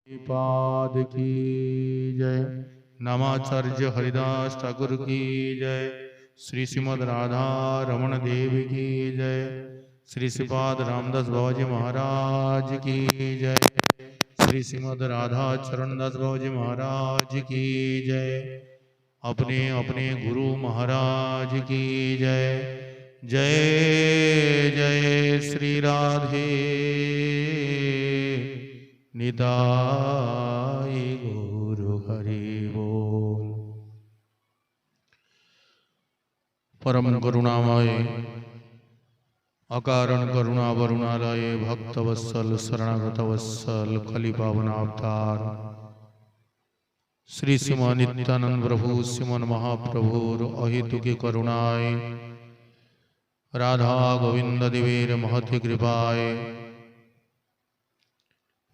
पाद की जय। नामाचार्य हरिदास ठाकुर की जय। श्री श्रीमद राधा रमण देव की जय। श्री श्रीपाद रामदास बाबाजी महाराज की जय। श्री श्रीमद राधा चरणदास बाबाजी महाराज की जय। अपने अपने गुरु महाराज की जय। जय जय श्री राधे निताय गुरु हरि बोल। परम करुणामय अकारण करुणा वरुणालय भक्तवत्सल शरणागत वत्सल कलि पावन अवतार श्री श्रीमान नित्यानंद प्रभु श्रीमन महाप्रभुर अहेतुकी करुणाय राधा गोविंद देवेर महति कृपाय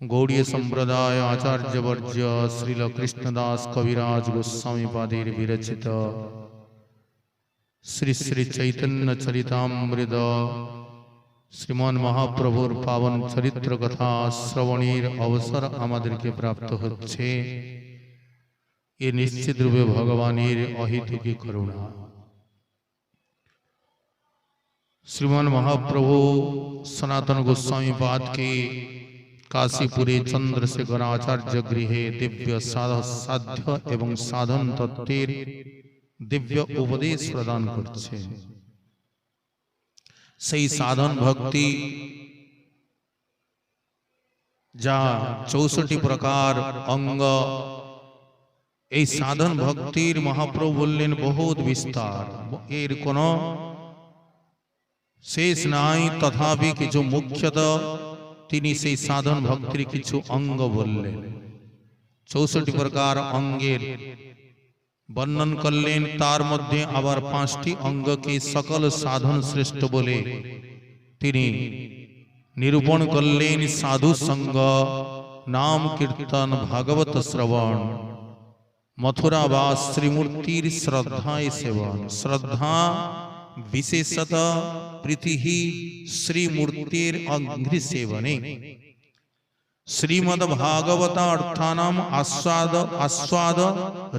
गौड़ीय संप्रदाय आचार्य वर्ज्य श्रील कृष्णदास कविराज गोस्वामी पादेर विरचित श्री श्री चैतन्य चरितामृत श्रीमान महाप्रभुर पावन चरित्र कथा श्रवणेर अवसर आमादेरके प्राप्त होच्छे। ये निश्चित रूपे भगवानेर अहेतुकी करुणा। श्रीमान महाप्रभु सनातन गोस्वामी पाद के काशीपुरे चंद्रशेखर आचार्य गृहे दिव्य साध्य एवं साधन तत्त्वेर दिव्य उपदेश प्रदान करछे। सेई साधन भक्ति जा 64 प्रकार अंग এই সাধন ভক্তির মহাপ্রভু বললেন বহুত বিস্তার, এর কোনো শেষ নাই। তথাপি কিছু মুখ্যত তিনি সেই সাধন ভক্তির কিছু অঙ্গ বললেন। 64 প্রকার অঙ্গের বর্ণন করলেন। তার মধ্যে আবার 5টি অঙ্গকে সকল সাধন শ্রেষ্ঠ বলে তিনি নিরূপণ করলেন। সাধু সঙ্গ, নাম কীর্তন, ভাগবত শ্রবণ, मथुरावास श्रीमूर्तिर श्रद्धाय सेवन। श्रद्धा विशेषत प्रीति ही श्रीमूर्तिर अग्नि सेवने। श्रीमद् भागवतार्थानाम आस्वाद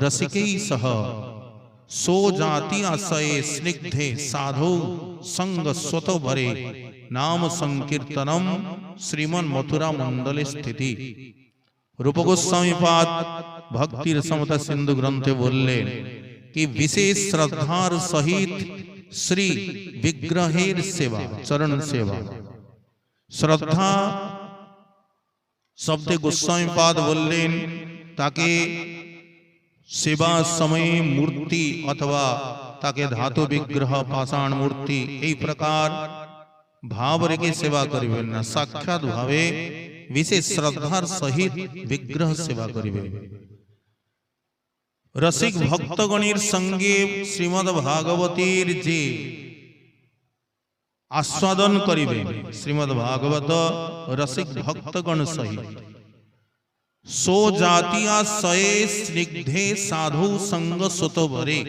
रसिकै सह सो जाति आशये स्निग्धे साधु संग स्वत भरे नाम संकीर्तनम श्रीमन मथुरा मंडले स्थिति। रूप गोस्वामी पाद भक्तिर समता सिंधु ग्रंथे बोलें कि विशेष श्रद्धार सहित श्री विग्रहेर सेवा, चरण सेवा। श्रद्धा शब्दे गोस्वामी पाद बोलें ताके सेवा समय मूर्ति अथवा ताके धातु विग्रह पाषाण मूर्ति এই प्रकार भाव रेखे सेवा करिबेन ना, साक्षात भावे विशेष श्रद्धार सहित विग्रह सेवा करिबेन। रसिक भक्तगणेर संगे श्रीमद् भागवतेर जे आस्वादन करिबेन, श्रीमद् भागवत रसिक भक्तगण सहित सो जातिया सये स्निग्धे साधु संग सुत भरे।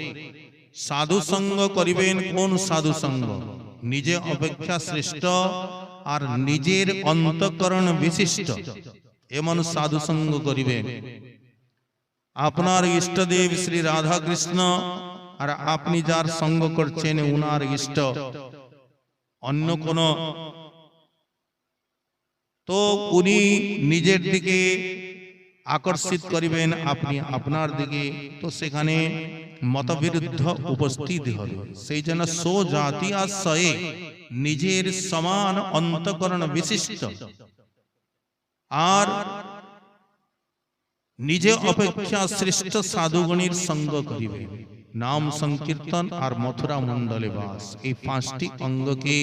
साधु संग करिबेन कोन साधु संग? निजे अपेक्षा श्रेष्ठ और निजेर अंतकरण विशिष्ट एमन साधु संग करिबेन। आपनार इष्टदेव श्री राधा कृष्ण और आपनी जार संग करछेन उनार इष्ट अन्य कोनो तो उनी निजेर दिके आकर्षित करिबेन, आपनी आपनार दिके, तो सेखाने मतविरुद्ध उपस्थित हबे। सेई जन्य सो जाति आशये निजेर समान अंतकरण विशिष्ट और निजे अपेक्षा श्रेष्ठ साधुगणेर संग करिबे। नाम संकीर्तन और मथुरा मंडले बास, এই 5টি अंगके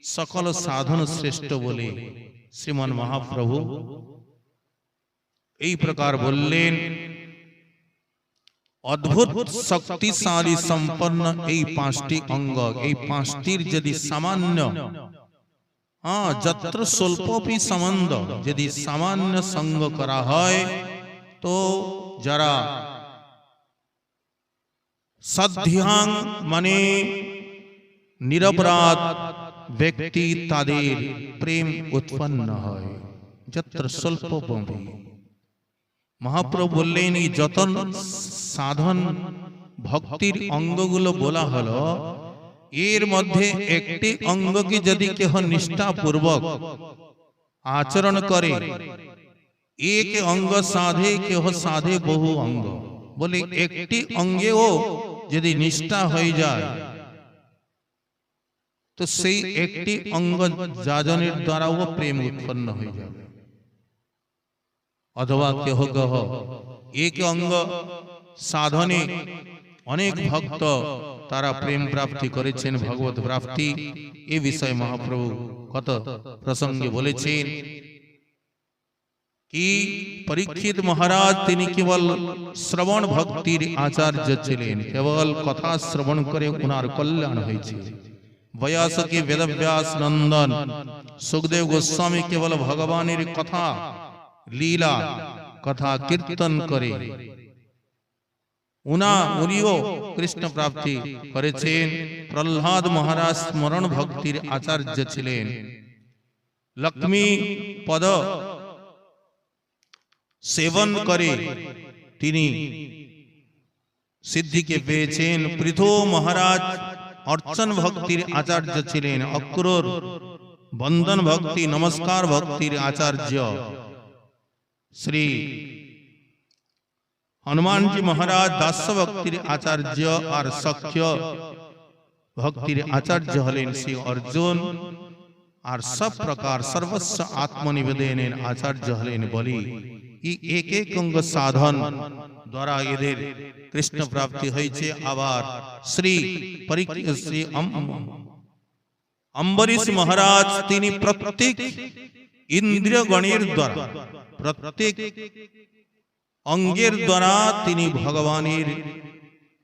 सकल साधन श्रेष्ठ बोले श्रीमान महाप्रभु এই प्रकार बोलें। अद्भुत शक्तिशाली सम्पन्न এই 5টি अंग, এই 5টির যদি सामान्य जत्र स्वल्पपि सम्बन्ध यदि सामान्य संग करा है तो जरा सद्ध्यां माने निरपराध व्यक्ति तादेर प्रेम उत्पन्न है। जत्र स्वल्पपि মহাপ্রভু বললেন এই যত সাধন ভক্তির অঙ্গগুলো বলা হলো এর মধ্যে একটি অঙ্গকে যদি কেহ নিষ্ঠাপূর্বক আচরণ করে एक अंग साधे केह साधे बहु अंग बोले एकटी अंगेओ यदि निष्ठा हो जाए तो सेई एकटी अंग जाजनेर द्वारा वो प्रेम उत्पन्न हो जाए अथवा केह कह एक अंग साधने अनेक भक्त तारा प्रेम प्राप्ति करेছেন भगवत प्राप्ति ए विषय महाप्रभु कत प्रसंगे बोलेছেন कि परीक्षित महाराज तिनी केवल श्रवण भक्तिर आचार्य छिलेन केवल कथा श्रवण करे उनार कल्याण हयेছে व्यास के वेदव्यास नंदन सुखदेव गोस्वामी केवल भगवानेर कथा लीला कथा कीर्तन करे उनिओ कृष्ण प्राप्ति करेছেন प्रह्लाद महाराज स्मरण भक्तिर आचार्य छिलेन लक्ष्मी पद सेवन करे तिनी सिद्धि के पेয়েছেন पृथु महाराज अर्चन भक्तिर आचार्य छिलेन अक्रूर बंदन भक्ति नमस्कार भक्तिर आचार्य श्री हनुमान जी महाराज दास भक्तिर आचार्य और सख्य भक्तिर आचार्य हलेन श्री अर्जुन और सब प्रकार सर्वस्व आत्मनिवेदनेर आचार्य हलेन बलि एक एक अंग साधन द्वारा एদের कृष्ण प्राप्ति হয়েছে আবার श्री श्री अम्बरीश महाराज তিনি प्रत्येक इंद्रिय गणेर द्वारा प्रत्येक अंगेर द्वारा তিনি भगवानेर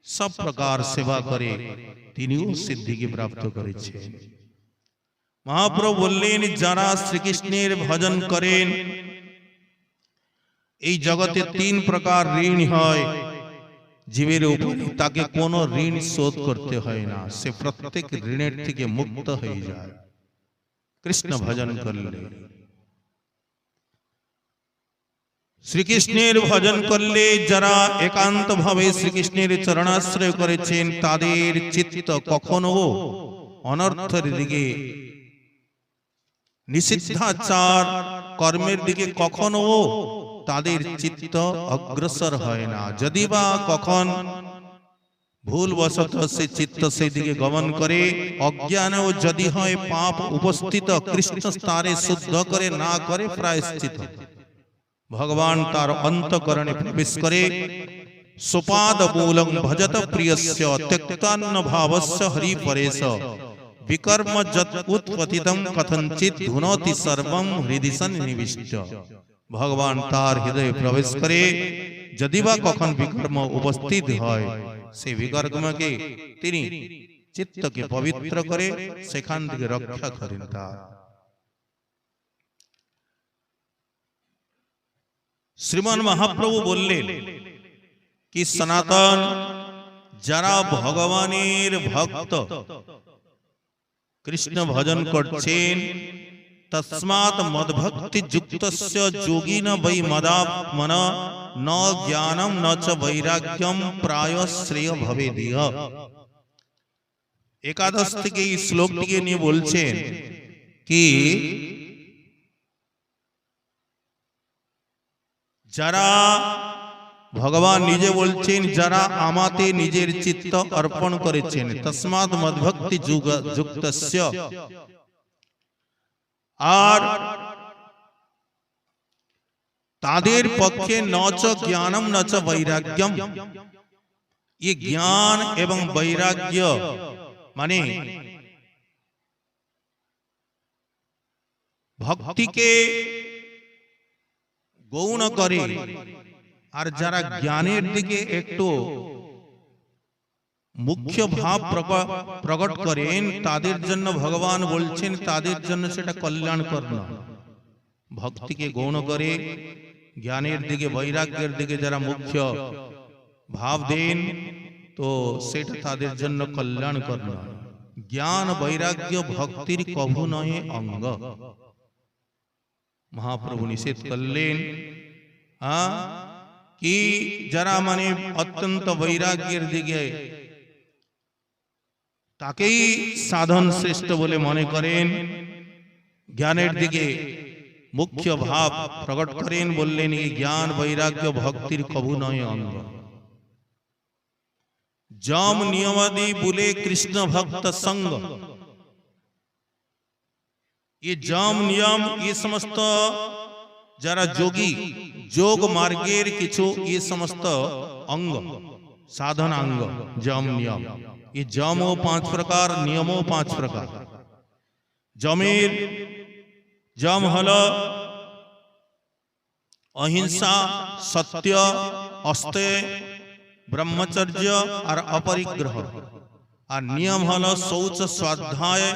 सब प्रकार सेवा करे তিনিও सिद्धि की प्राप्त করেছেন महाप्रभु বললেন যারা শ্রীকৃষ্ণের ভজন করেন এই জগতে তিন প্রকার ঋণ হয় জীবের উপরে তাকে কোনো ঋণ শোধ করতে হয় না সে প্রত্যেক ঋণের থেকে মুক্ত হয়ে যায় কৃষ্ণ ভজন করলে শ্রীকৃষ্ণের ভজন করলে যারা একান্ত ভাবে শ্রীকৃষ্ণের চরণাশ্রয় করেছেন তাদের চিত্ত কখনো অনর্থের দিকে নিষিদ্ধাচার কর্মের দিকে কখনো তাদের চিত্ত অগ্রসর হয় না যদি বা কখন ভুলবশত সে চিত্ত সেই দিকে গমন করে অজ্ঞানেও যদি হয় পাপ উপস্থিত কৃষ্ণ তারে শুদ্ধ করে না করে প্রায়শ্চিত ভগবান তার অন্তঃকরণে প্রবেশ করে সুপাদ মূলং ভজত প্রিয়স্য त्यक्तान्न भावस्य हरि परेश विकर्म जत उत्पतितं कथंचित धुनोति सर्वं हृदि सन्निविष्ट भगवान तार हृदय प्रवेश करे यदि बा कखन विकर्म उपस्थित হয় से विकर्म के তিনি চিত্তকে পবিত্র করে সেখান থেকে রক্ষা করেন তা শ্রীমান মহাপ্রভু বললেন कि सनातन যারা ভগবানের ভক্ত কৃষ্ণ ভজন করছেন तस्मात् मद्भक्ति युक्तस्य योगिन वै मदात्मन न ज्ञानम न च वैराग्यम प्राय श्रेय भवेदिह एकादश থেকে এই শ্লোকটিকে নিয়ে বলছেন কি যারা ভগবান নিজে বলছেন যারা আমাতে নিজের চিত্ত অর্পণ করেছেন তস্মাৎ মদ্ভক্তি যুক্তস্য আর তাদের পক্ষে নচ জ্ঞানম নচ বৈরাগ্যম ये ज्ञान एवं वैराग्य माने भक्ति के गौण करे और जरा ज्ञानेर दिके एकटू मुख्य भाव प्रकट करें तादेर जन्य भगवान बोलছেন तादेर जन्य सेटा कल्याणकर ना भक्ति के गौण करे ज्ञानेर दिके वैराग्येर दिके जरा मुख्य भाव देन तो सेटा तादेर जन्य कल्याणकर ना ज्ञान वैराग्य भक्तिर कभु नहे अंग महाप्रभु निषेध करलेन কি যারা মানে অত্যন্ত বৈরাগ্যের দিকে তাকেই সাধন শ্রেষ্ঠ বলে মনে করেন, জ্ঞানের দিকে মুখ্য ভাব প্রকট করেন, বললেন এই জ্ঞান বৈরাগ্য ভক্তির কবু নয় অঙ্গ। যম নিয়মাদি বলে কৃষ্ণ ভক্ত সঙ্গ, ये যম নিয়ম ये সমস্ত যারা যোগী যোগ মার্গের কিছু ये সমস্ত অঙ্গ সাধন অঙ্গ যম নিয়ম। ये যমও 5 প্রকার, নিয়মও 5 প্রকার। যমের যম হলো অহিংসা, সত্য, অস্তেয়, ব্রহ্মচর্য আর অপরিগ্রহ। আর নিয়ম হলো শৌচ, স্বাধ্যায়,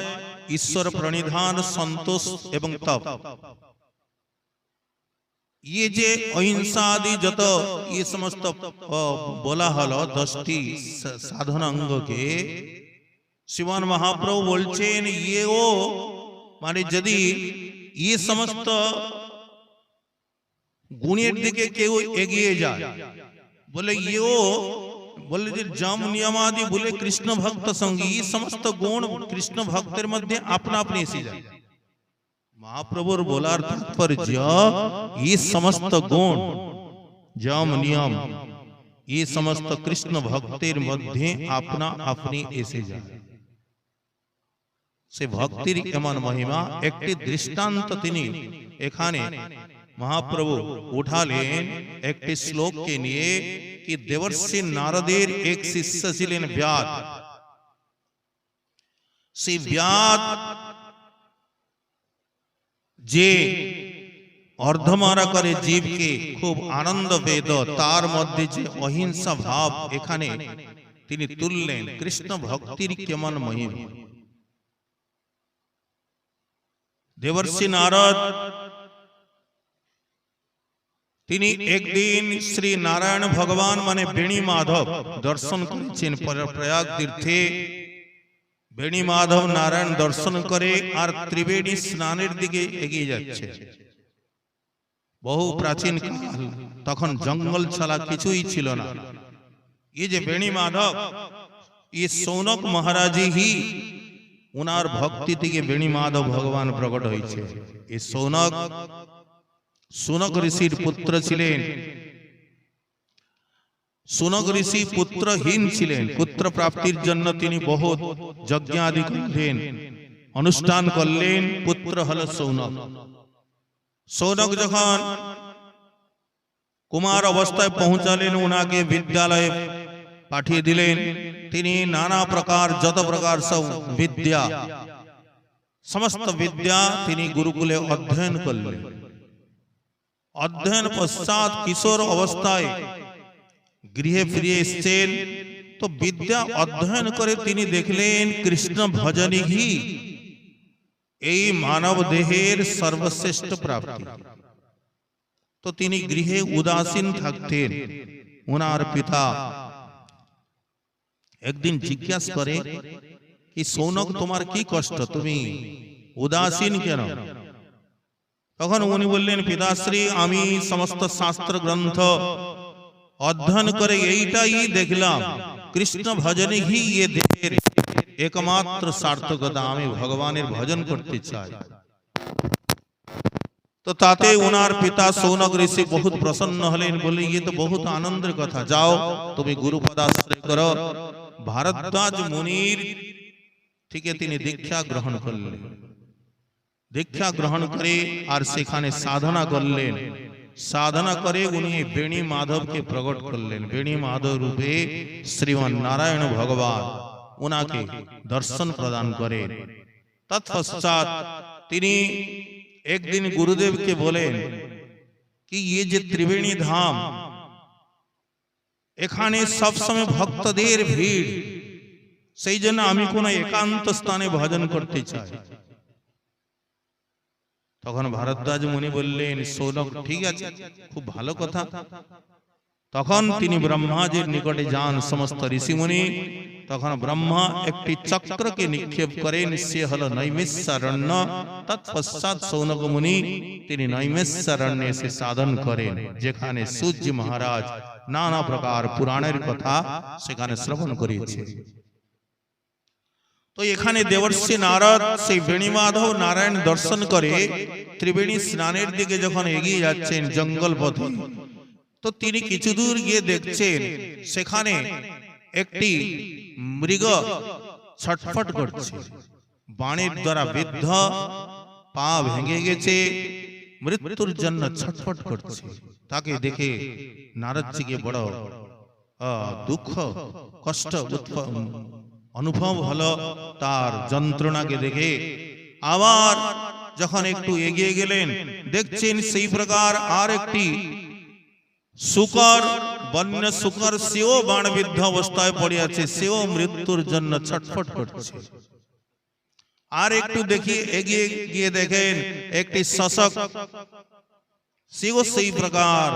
ঈশ্বর প্রণিধান, সন্তোষ এবং তপ। ये যে অহিংসা আদি যত ये সমস্ত বলা হলো 10টি সাধন অঙ্গকে শ্রীমান মহাপ্রভু বলছেন ইয়েও মানে যদি ये সমস্ত গুণের দিকে কেউ এগিয়ে যায় বলে ইয়েও বলে যে যম নিয়মাদি বলে কৃষ্ণ ভক্ত সঙ্গী, ये সমস্ত গুণ কৃষ্ণ ভক্তের মধ্যে আপনা আপনি এসে যায়। महाप्रभुर बोलार तात्पर्य ये समस्त गुण যম নিয়ম ये समस्त कृष्ण भक्तिर मध्य अपना अपनी एसे जाए। से भक्तिर एमन महिमा एकटी दृष्टान्त तिनी एखाने महाप्रभु उठालेन एकटी श्लोक के निये कि देवर्षि नारदेर एक शिष्य छिलेन व्याध। से व्याध যে অর্ধমারা করে জীবকে খুব আনন্দ পেত, তার মধ্যে যে অহিংসা ভাব এখানে তিনি তুললেন কৃষ্ণ ভক্তির কেমন মহিমা। দেবর্ষি নারদ তিনি একদিন শ্রী নারায়ণ ভগবান মানে বেণী মাধব দর্শন করেছেন প্রয়াগ তীর্থে। বেণী মাধব নারায়ণ দর্শন করে আর ত্রিবেণী স্নানের দিকে এগিয়ে যাচ্ছে। বহু প্রাচীন কাল, তখন জঙ্গল ছাড়া কিছুই ছিল না। এই যে বেণী মাধব ये সৌনক মহারাজই হি উনার ভক্তি থেকে বেণী মাধব ভগবান প্রকট হয়েছে। এই সৌনক সুনক ঋষির পুত্র ছিলেন। সুনক ঋষি পুত্রহীন ছিলেন, পুত্র প্রাপ্তির জন্য তিনি বহুত যজ্ঞ আদি করলেন, অনুষ্ঠান করলেন। পুত্র হলো সৌনক। সৌনক যখন কুমার অবস্থায় পৌঁছালেন, ওনাকে বিদ্যালয়ে পাঠিয়ে দিলেন। তিনি নানা প্রকার যত প্রকার সব বিদ্যা সমস্ত বিদ্যা তিনি গুরুকুলে অধ্যয়ন করলেন। অধ্যয়ন পশ্চাৎ কিশোর অবস্থায় গৃহে ফিরে এসেছেন। তো বিদ্যা অধ্যয়ন করে তিনি দেখলেন কৃষ্ণ ভজনই হি এই মানব দেহের সর্বশ্রেষ্ঠ প্রাপ্তি। তো তিনি গৃহে উদাসীন থাকতেন। ওনার পিতা একদিন জিজ্ঞাসা করে কি সৌনক তোমার কি কষ্ট, তুমি উদাসীন কেন? তখন উনি বললেন পিতাশ্রী আমি সমস্ত শাস্ত্র গ্রন্থ অধ্যয়ন করে এইটাই দেখলাম কৃষ্ণ ভজনে হি ये দেহের একমাত্র সার্থকতা, আমি ভগবানের ভজন করতে চাই। তো তাতে ওনার পিতা সৌনক ঋষি বহুত প্রসন্ন হলেন, বলে ये তো বহুত আনন্দের কথা, যাও তুমি গুরুপদ আশ্রয় করো। ভারদ্বাজ মুনির থেকে তিনি দীক্ষা গ্রহণ করলেন। দীক্ষা গ্রহণ করে আর সেখানে সাধনা করলেন। সাধনা করে উনি বেণী মাধবকে প্রকট করলেন। বেণী মাধব রূপে শ্রীমান নারায়ণ ভগবান ওনাকে দর্শন প্রদান করেন। তৎপশ্চাৎ তিনি একদিন গুরুদেবকে বলেন কি ये যে ত্রিবেণী ধাম, এখানে সবসময় ভক্তদের ভিড়, সেই জন্য আমি কোন একান্ত স্থানে ভজন করতে চাই। তখন ভারদ্বাজ মুনি বললেন সৌনক ঠিক আছে, খুব ভালো কথা, তখন তিনি ব্রহ্মাজির নিকটে যান সমস্ত ঋষিমুনি। তখন ব্রহ্মা একটি চক্রকে নিক্ষেপ করেন, সে হল নৈমিষারণ্য। তৎপশ্চাৎ সৌনক মুনি তিনি নৈমিষারণ্যে এসে সাধন করেন, যেখানে সূর্য মহারাজ নানা প্রকার পুরাণের কথা সেখানে শ্রবণ করিয়েছে। তো এখানে দেবর্ষি নারদ সেই বেণীমাধব নারায়ণ দর্শন করে ত্রিবেণী স্নানের দিকে যখন এগিয়ে যাচ্ছেন জঙ্গল পথে, তো তিনি কিছু দূর গিয়ে দেখছেন সেখানে একটি মৃগ ছটফট করছে, বাণের দ্বারা বিদ্ধ, পা ভেঙে গেছে, মৃত্যুর জন্য ছটফট করছে। তাকে দেখে নারদজিকে বড় দুঃখ কষ্ট অনুভব হলো তার যন্ত্রণাকে দেখে। আবার যখন একটু এগিয়ে গেলেন, দেখছেন সেই প্রকার আর একটি শুকর, বন্য শুকর, সেও বাণবিদ্ধ অবস্থায় পড়ে আছে, সেও মৃত্যুর জন্য ছটফট করছে। আর একটু দেখি এগিয়ে গিয়ে দেখেন একটি শশক, সেও সেই প্রকার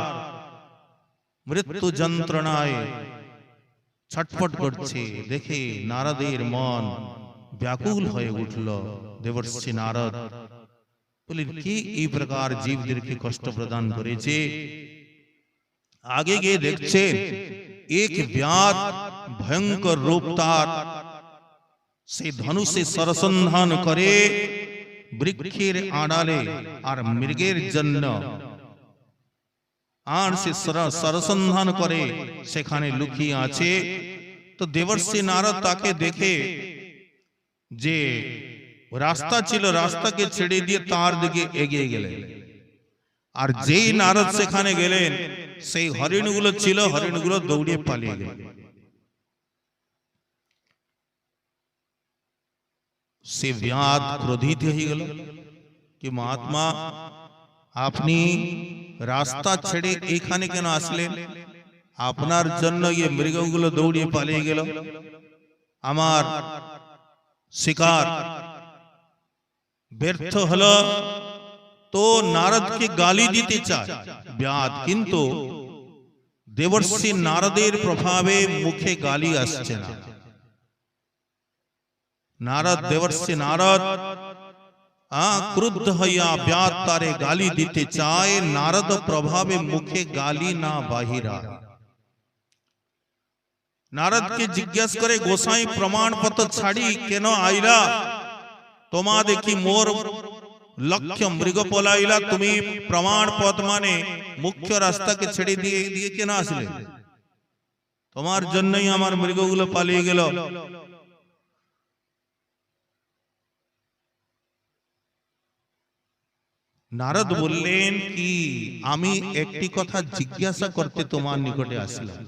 মৃত্যু যন্ত্রণায় ছটফট করছে। দেখে নারদের মন ব্যাকুল হয়ে উঠল। দেবর্ষি নারদ বলেন, কি এই প্রকার জীবদেরকে কষ্ট প্রদান করেছে? আগে গিয়ে দেখছেন এক ব্যাধ ভয়ঙ্কর রূপ তার, সেই ধনুষে সরসন্ধান করে বৃক্ষের আড়ালে আর মৃগের জন্য, আর সে সরসন্ধান করে সেখানে লুকিয়ে আছে। তো দেবর্ষি নারদ তাকে দেখে, যে রাস্তা ছিল রাস্তাকে ছেড়ে দিয়ে তার দিকে এগিয়ে গেলেন। আর যেই নারদ সেখানে গেলেন, সেই হরিণগুলো ছিল, হরিণগুলো দৌড়িয়ে পালিয়ে গেল। সে ব্যাধ ক্রোধিত হয়ে গেল কি, মহাত্মা আপনি রাস্তা ছেড়ে এখানে কেন আসলেন? আপনার জন্য এই মৃগগুলো দৌড়িয়ে পালিয়ে গেল, আমার শিকার ব্যর্থ হলো। তো নারদকে গালি দিতে চায় ব্যাধ, কিন্তু দেবর্ষি নারদের প্রভাবে মুখে গালি আসছে না। নারদ, দেবর্ষি নারদ ক্রুদ্ধ হইয়া ব্যাধ তারে গালি দিতে চায়, নারদ প্রভাবে মুখে গালি না বাহিরা। নারদকে জিজ্ঞাসা করে, গোসাই প্রমাণপত্র ছাড়ি কেন আইলা? তোমা দেখি মোর লক্ষ্য মৃগ পলাইলা, তুমি প্রমাণপত্র মানে মুখ্য রাস্তাকে ছেড়ে দিয়ে দিয়ে কেন আসলে? তোমার জন্যই আমার মৃগগুলো পালিয়ে গেল। নারদ বললেন কি, আমি একটি কথা জিজ্ঞাসা করতে তোমার নিকটে আসলাম।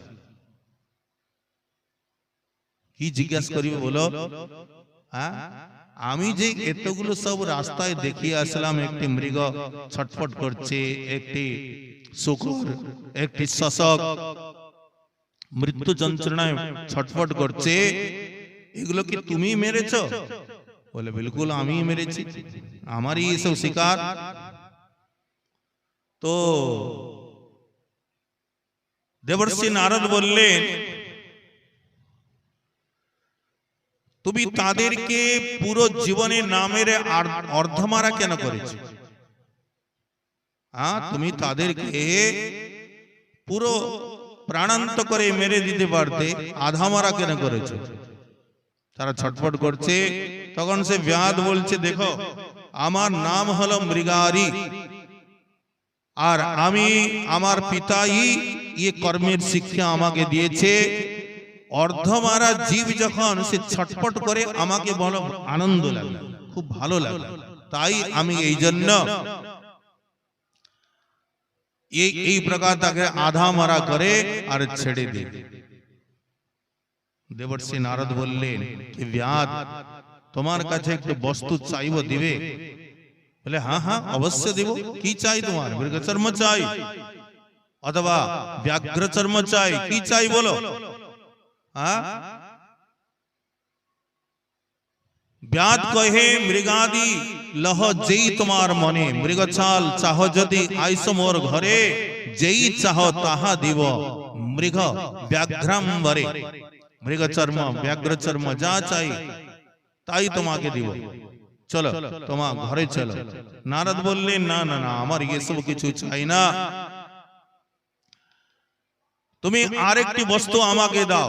কি জিজ্ঞাসা করিবে বলো? আমি যে এতগুলো সব রাস্তায় দেখিয়ে আসলাম, একটি মৃগ ছটফট করছে, একটি শুকর, একটি শশক মৃত্যু যন্ত্রণায় ছটফট করছে, এগুলো কি তুমি মেরেছো? বলে, বিলকুল আমি মেরেছি, আমারই এসব শিকার। তো দেবর্ষি নারদ বললেন, তুমি তাদেরকে পুরো জীবনে নামের অর্ধমারা কেন করেছো? তুমি তাদেরকে পুরো প্রাণান্ত করে মেরে দিতে পারতে, আধা মারা কেন করেছো? তারা ছটফট করছে। তখন সে ব্যাধ বলছে, দেখো আমার নাম হলো মৃগারি, আর আমি আমার পিতাই এই কর্মের শিক্ষা আমাকে দিয়েছে। অর্ধমারা জীব যখন সে ছটফট করে, আমাকে বড় আনন্দ লাগে, খুব ভালো লাগে, তাই আমি এই জন্য এই প্রকার তাকে আধা মারা করে আর ছেড়ে দিই। দেবর্ষি নারদ বললেন, ব্যাধ তোমার কাছে একটু বস্তু চাইব, দিবে? বলে, হ্যাঁ হ্যাঁ অবশ্য দেব। কি চাই তোমার? মৃগচর্ম চাই অথবা ব্যাঘ্র চর্ম চাই, কি চাই বলো? ব্যাধ কহে, মৃগাদি লহ যেই তোমার মনে, মৃগছাল চাহ যদি আইস মোর ঘরে, যেই চাহ তাহা দিব মৃগ ব্যাঘ্রাম্বরে, মৃগ চর্ম ব্যাঘ্র চর্ম যা চাই তাই তোমাকে দিব, চলো তোমার ঘরে চলো। নারদ বললেন না না না, আমার এসব কিছু চাই না, তুমি আরেকটি বস্তু আমাকে দাও।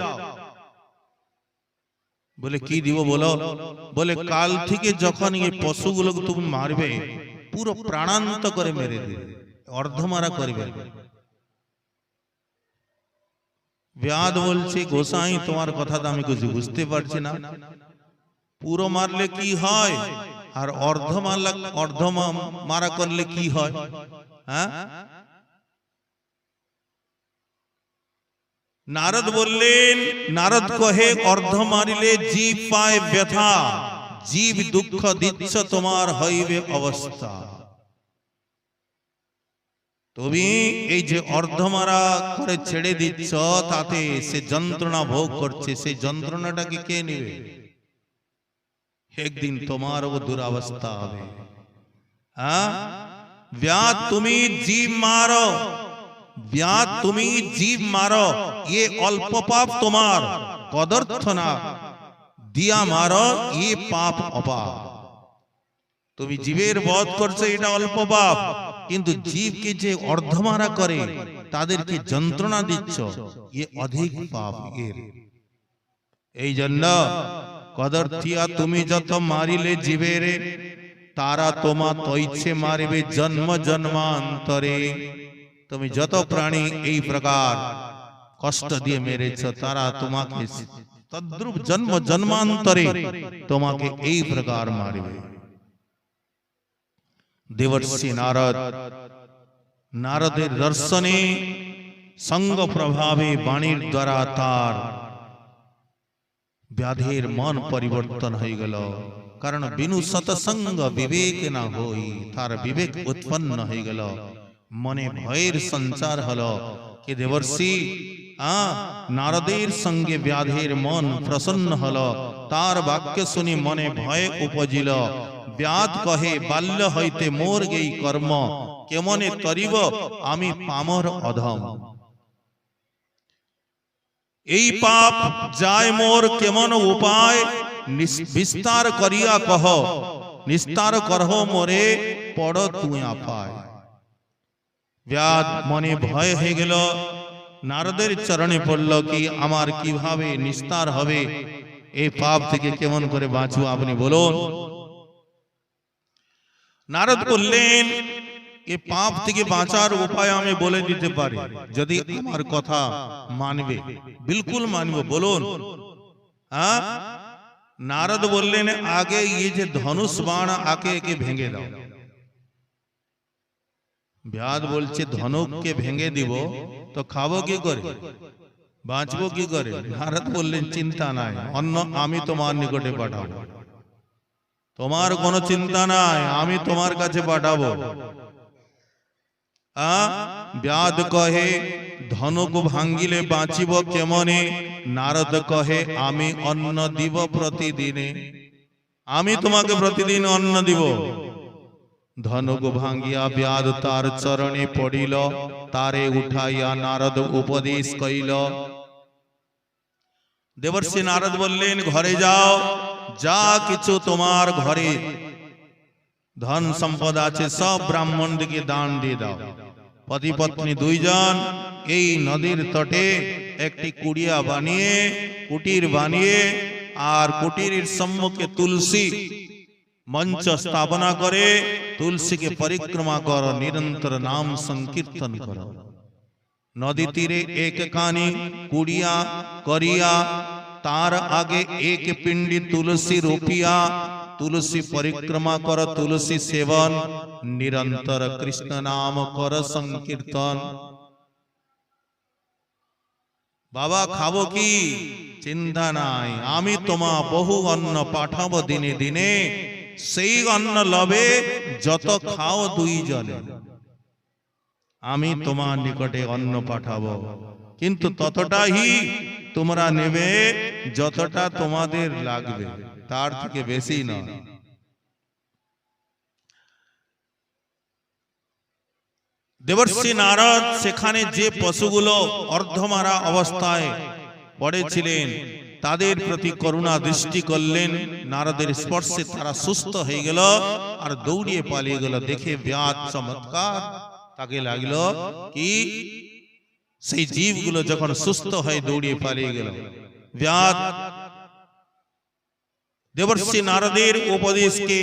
বলে কি দিব বলো? বলে কাল থেকে যখন এই পশুগুলোকে তুমি মারবে পুরো প্রাণান্ত করে মেরে দিবে, অর্ধমারা করবে। ব্যাদ বলছে গোসাই তোমার কথা তো আমি কিছু বুঝতে পারছি না, পুরো মারলে কি হয় আর অর্ধ মারা করলে কি হয়? হ্যাঁ, নারদ বললেন, নারদ কহে অর্ধ মারিলে জীব পায় ব্যথা, জীব দুঃখ দিচ্ছ তোমার হইবে অবস্থা। তুমি এই যে অর্ধমারা করে ছেড়ে দিচ্ছ তাতে সে যন্ত্রণা ভোগ করছে, সেই যন্ত্রণাটাকে কে নেবে? একদিন তোমারও দুরাবস্থা হবে। হ্যাঁ, ব্যাদ তুমি জীব মারো, ব্যাদ তুমি জীব মারো, ये অল্প পাপ তোমার কদর্থ না, দিয়া মারো ये পাপ অপাপ। তুমি জীবের বধ করছো এটা অল্প পাপ, কিন্তু জীবকে যে অর্ধমারা করে তাদেরকে যন্ত্রণা দিচ্ছ এ অধিক পাপ এর। এই জন্য কদর্থিয়া তুমি যত মারিলে জীবের, তারা তোমা তৈছে মারিবে জন্ম জন্মান্তরে। তুমি যত প্রাণী এই প্রকার কষ্ট দিয়ে মেরেছ তারা তোমাকে তদ্রূপ জন্ম জন্মান্তরে তোমাকে এই প্রকার মারিবে। দেবর্ষি নারদ, নারদের দর্শনে সঙ্গ প্রভাবে বাণীর দ্বারা তার ব্যাধের মন পরিবর্তন হয়ে গেল। কারণ বিনু সৎসঙ্গ বিবেক না হই, তার বিবেক উৎপন্ন হয়ে গেল, মনে ভয়ের সঞ্চার হলো। কি দেবর্ষি নারদের সঙ্গে ব্যাধের মন প্রসন্ন হলো, তার বাক্য শুনি মনে ভয় উপজিল। ব্যাদ কহে বাল্য হইতে মোর গেই কর্ম, কেমনে তরিব আমি পামর অধম। এই পাপ যায় মোর কেমন উপায়, বিস্তার করিয়া কহ, নিস্তার করহ মোরে পড় তুই আপায়। ব্যাদ মনে ভয় হয়ে গেল, নারদের চরণে পড়ল কি আমার কিভাবে নিস্তার হবে, এই পাপ থেকে কেমন করে বাঁচবো আপনি বলুন। নারদ বললেন এই পাপ থেকে বাঁচার উপায় আমি বলে দিতে পারি, যদি আমার কথা মানবে। বিলকুল মানবো, বলুন। হ্যাঁ, নারদ বললেন আগে এই যে ধনুষ বাণ আগে একে ভেঙে দাও। ব্যাদ বলছে ধনুককে ভেঙে দিব তো খাবো কি করে, বাঁচবো কি করে? নারদ বললেন চিন্তা নাই, অন্য আমি তোমার নিকটে পাঠাবো, তোমার কোনো চিন্তা নাই, আমি তোমার কাছে পাঠাবো। ব্যাদ কহে ধনুক ভাঙ্গিলে বাঁচিব কেমনে, নারদ কহে আমি অন্ন দিব প্রতিদিনে, আমি তোমাকে প্রতিদিন অন্ন দিব। ধনুক ভাঙ্গিয়া ব্যাদ তার চরণে পড়িল, তারে উঠাইয়া নারদ উপদেশ কইল। দেবর্ষি নারদ বললেন ঘরে যাও, যা কিছু তোমার ঘরে ধন সম্পদ আছে সব ব্রাহ্মণ দিকে দান দিয়ে দাও। পতি পত্নী দুইজন এই নদীর তটে একটি কুটির বানিয়ে আর কুটিরের সম্মুখে তুলসী মঞ্চ স্থাপনা করে তুলসীকে পরিক্রমা করো, নিরন্তর নাম সংকীর্তন করো। নদী তীরে এক কানি কুড়িয়া করিয়া তার আগে এক পিণ্ডি তুলসী রোপিয়া তুলসী পরিক্রমা কর, তুলসী সেবন, নিরন্তর কৃষ্ণ নাম কর সংকীর্তন। বাবা খাবো কি? চিন্তা নাই, আমি তোমা বহু অন্ন পাঠাবো দিনে দিনে, সেই অন্ন লবে যত খাও দুইজনে। আমি তোমার নিকটে অন্ন পাঠাবো, কিন্তু ততটাই তোমরা নেবে যতটা তোমাদের লাগবে, তার থেকে বেশি নয়। দেবর্ষি নারদ সেখানে যে পশুগুলো অর্ধমারা অবস্থায় পড়েছিলেন তাদের প্রতি করুণা দৃষ্টি করলেন। নারদের স্পর্শে তারা সুস্থ হয়ে গেল আর দৌড়িয়ে পালিয়ে গেল। দেখে ব্যাস চমৎকার, তাকে লাগলো কি সেই জীবগুলো যখন সুস্থ হয়ে দৌড়িয়ে পালিয়ে গেল, ব্যাস দেবর্ষি নারদের উপদেশকে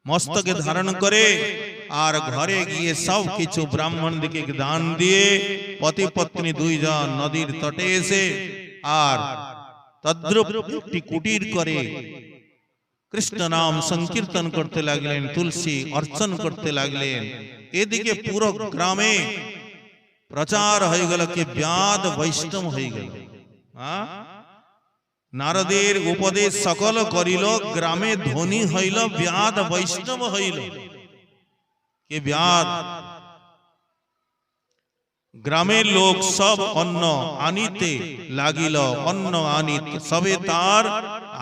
মস্তকে ধারণ করে আর ঘরে গিয়ে সব কিছু ব্রাহ্মণদিকে দান দিয়ে পতি পত্নী দুইজন নদীর তটে এসে আর তদ্রূপ একটি কুটির করে কৃষ্ণ নাম সংকীর্তন করতে লাগলেন, তুলসী অর্চন করতে লাগলেন। এদিকে পুরো গ্রামে প্রচার হয়ে গেল কি ব্যাদ বৈষ্ণব হয়ে গেল। নারদের উপদেশ সকল করিল, গ্রামে ধনী হইল, ব্যাদ বৈষ্ণব হইল। কে ব্যাদ? গ্রামের লোক সব অন্ন আনিতে লাগিল, অন্ন আনিত সবে তার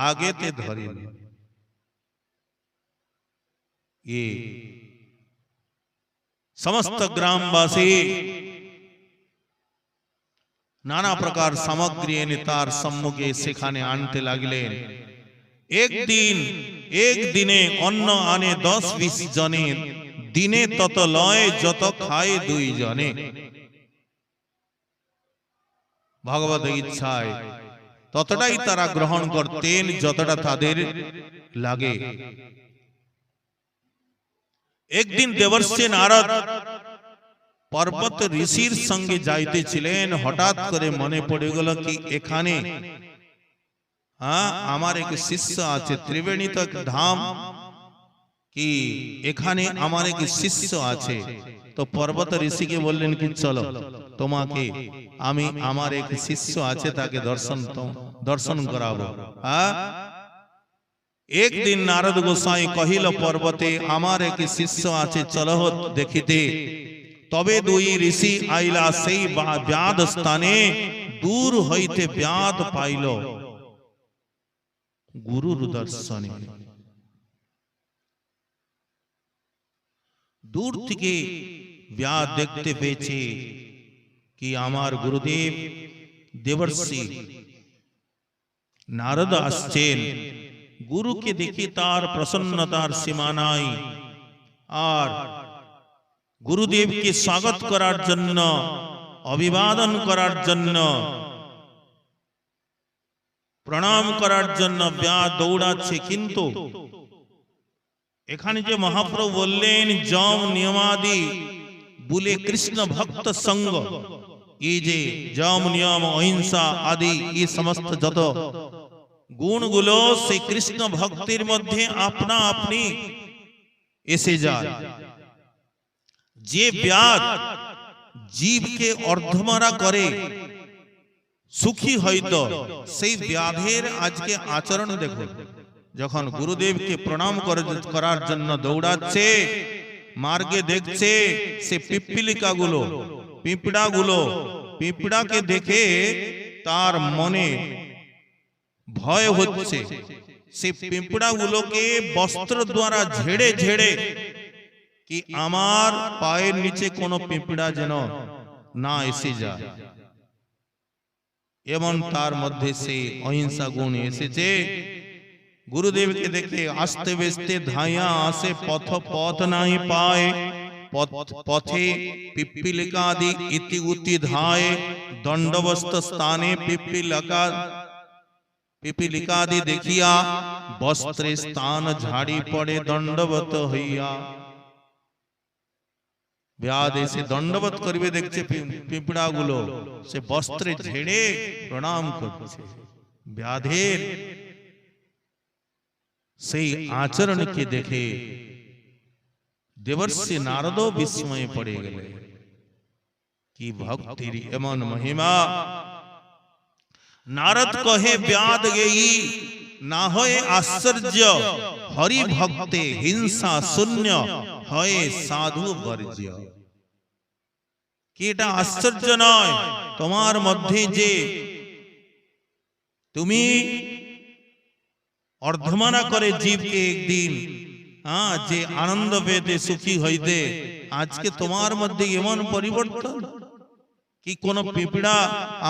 আগেতে ধরিল। সমস্ত গ্রামবাসী নানা প্রকার সামগ্রী এনে তার সম্মুখে সেখানে আনতে লাগলেন। একদিনে অন্ন আনে 10-20 জনে, দিনে তত লয় যত খায় 2 জনে। ভগবত ইচ্ছায় ততটাই তারা গ্রহণ করতেন যতটা তাদের লাগে। একদিন দেবর্ষি নারদ পর্বত ঋষির সঙ্গে যাইতেছিলেন, হঠাৎ করে মনে পড়ে গেল কি এখানে আমার এক শিষ্য আছে, ত্রিবেণী তো ধাম, কি এখানে আমার এক শিষ্য আছে। তো পর্বত ঋষিকে বললেন কি চলো তোমাকে আমি আমার এক শিষ্য আছে তাকে দর্শন করাবো। একদিন নারদ গোসাই কহিল পর্বতে আমার এক শিষ্য আছে, চলো দেখিতে। তবে 2 ঋষি আইলা সেই ব্যাদ স্থানে, দূর হইতে ব্যাদ পাইল গুরুর দর্শনে। দূর থেকে ব্যাদ দেখতে পেয়েছে কি আমার গুরুদেব দেবর্ষি নারদ আসছেন। গুরুকে দেখে তার প্রসন্নতার সীমা নাই, আর গুরুদেবকে স্বাগত করার জন্য, অভিবাদন করার জন্য, প্রণাম করার জন্য ব্যাদ দৌড়াচ্ছে। কিন্তু এখানে যে মহাপ্রভু বললেন যম নিয়মাদি বলে কৃষ্ণ ভক্ত সঙ্গ, এই যে যম নিয়ম অহিংসা আদি এই সমস্ত যত গুণগুলো সেই কৃষ্ণ ভক্তির মধ্যে আপনা আপনি এসে যায়। যে ব্যাদ জীবকে অর্ধমারা করে সুখী হইতো, সেই ব্যাধের আজকে আচরণ দেখো। যখন গুরুদেবকে প্রণাম করার জন্য দৌড়াচ্ছে, মার্গে দেখছে সে পিঁপড়াকে দেখে তার মনে ভয় হচ্ছে। সে পিঁপড়াগুলোকে বস্ত্র দ্বারা ঝেড়ে ঝেড়ে কি আমার পায়ের নিচে কোনো পিঁপড়া যেন না এসে যায়, এমন তার মধ্যে সে অহিংসা গুণ এসেছে। গুরুদেবকে দেখে আস্তে বেস্তে ধাইয়া আসে, পথ নাই পায়, পথে পিপ্পিলিকাদি ইতি উতি ধায়, দণ্ডবস্ত স্থানে পিপিলিকাদি দেখিয়া বস্ত্রে স্থান ঝাড়ি পড়ে দণ্ডবত হইয়া। ব্যাদ এসে দণ্ডবত করিবে দেখছে পিঁপড়া গুলো, সে বস্ত্রে ঝেড়ে প্রণাম করছে। ব্যাধের সেই আচরণকে দেখে দেবর্ষি নারদ বিস্ময়ে পড়ে গেলেন। কি ভক্তির এমন মহিমা! নারদ কহে ব্যাদ গেই না হয় আশ্চর্য, হরি ভক্তে হিংসা শূন্য হয় সাধু বর্জ্য। কি এটা আশ্চর্য নয় তোমার মধ্যে যে তুমি অর্ধমানা করে জীবকে একদিন যে আনন্দ পেতে সুখী হইতে, আজকে তোমার মধ্যে এমন পরিবর্তন কি কোন পিঁপড়া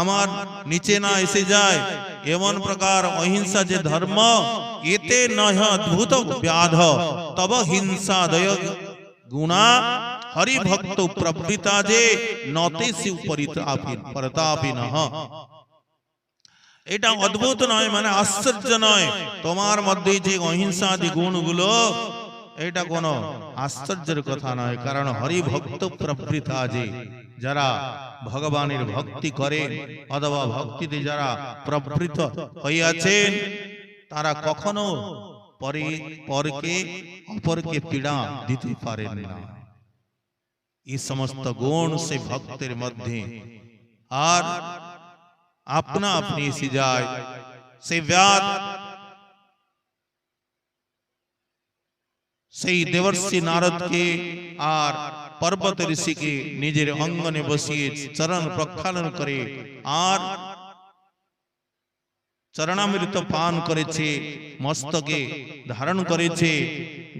আমার নিচে না এসে যায়, এমন প্রকার অহিংসা যে ধর্ম, এতে নহ অদ্ভুত ব্যাধ তব হিংসাদয় গুণা হরিভক্ত প্রবৃতা যে নতে শিব পরিতাপিনঃ। এটা অদ্ভুত নয়, মানে আশ্চর্য নয়, তোমার মধ্যে যে অহিংসাদি গুণগুলো, এটা কোনো আশ্চর্যের কথা নয়। কারণ হরিভক্ত প্রবৃতা যে, যারা ভগবানের ভক্তি করে অথবা ভক্তিতে যারা প্রবৃত হইয়াছেন, তারা কখনো অপরকে পীড়া দিতে পারেন না। এই সমস্ত গুণ সে ভক্তের মধ্যে আর আপনা আপনি এসে যায়। সেই ব্যাধ সেই দেবর্ষি নারদকে আর পর্বত ঋষিকে নিজের অঙ্গনে বসিয়ে চরণ প্রক্ষালন করে আর চরণামৃত পান করেছে, মস্তকে ধারণ করেছে,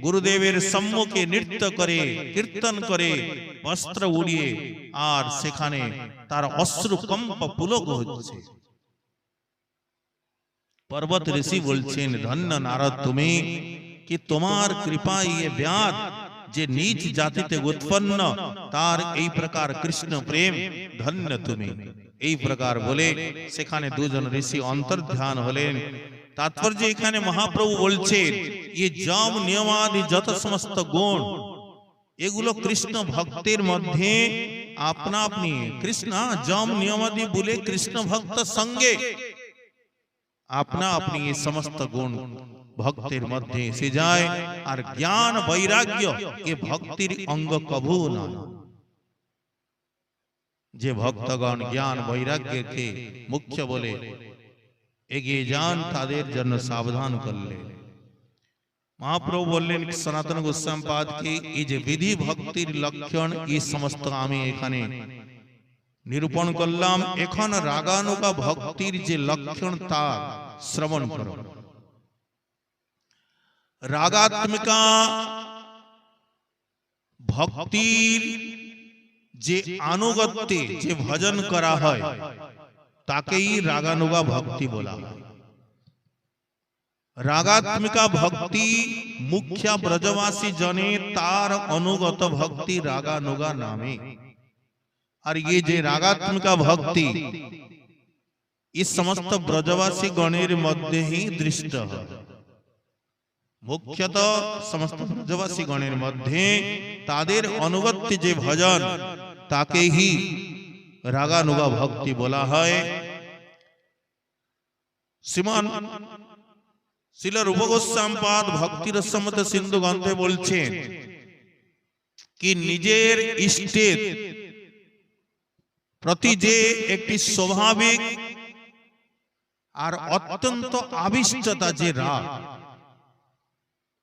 গুরুদেবের সম্মুখে নৃত্য করে কীর্তন করে বস্ত্র উড়িয়ে, আর সেখানে তার অশ্রু কম্প পুলক হচ্ছে। পর্বত ঋষি বলছেন, ধন্য নারদ তুমি, कि তোমার কৃপায় ये ব্যাধ যে नीच জাতিতে উৎপন্ন, তার এই প্রকার কৃষ্ণ প্রেম, ধন্য তুমি। এই প্রকার বলে সেখানে দুজন ঋষি অন্তর্ধান হলেন। তাৎপর্য এখানে মহাপ্রভু বলছেন, ये যম নিয়মাদি যত সমস্ত গুণ, এগুলো কৃষ্ণ ভক্তের মধ্যে আপনা আপনি, কৃষ্ণ যম নিয়মাদি বলে কৃষ্ণ ভক্ত সঙ্গে আপনা আপনি এই সমস্ত গুণ ভক্তের মধ্যে এসে যায়। আর জ্ঞান বৈরাগ্য এ ভক্তির অঙ্গ কভু নয়। যে ভক্তগণ জ্ঞান বৈরাগ্যকে মুখ্য বলে এগিয়ে যান, তাদের জন্য সাবধান করলেন। মহাপ্রভু বললেন সনাতন গোস্বামী পাদকে, এই যে বিধি ভক্তির লক্ষণ, এই সমস্ত আমি এখানে নিরূপণ করলাম। এখন রাগানুগা ভক্তির যে লক্ষণ তা শ্রবণ করো। রাগাত্মিকা ভক্তির যে আনুগত্যে যে ভজন করা হয়, তাকেই রাগানুগা ভক্তি বলা হয়। রাগাত্মিকা ভক্তি মুখ্য ব্রজবাসী জনে তার অনুগত ভক্তি রাগানুগা নামে। আর ये যে রাগাত্মিকা ভক্তি, इस समस्त ब्रजवासी गणेर मध्य ही दृष्ट है। मुख्यतः समस्त ब्रजवासी गणेर मध्य तादेर अनुगत्य जे भजन, ताके ही रागानुगा भक्ति बोला है। श्रीमान श्रील रूप गोस्वामी पाद भक्ति रसमत सिंधु ग्रंथे बोलছেন कि निजेर इष्टेर प्रति जे एकटी स्वाभाविक আর অত্যন্ত আবিষ্টতা যে রাগ,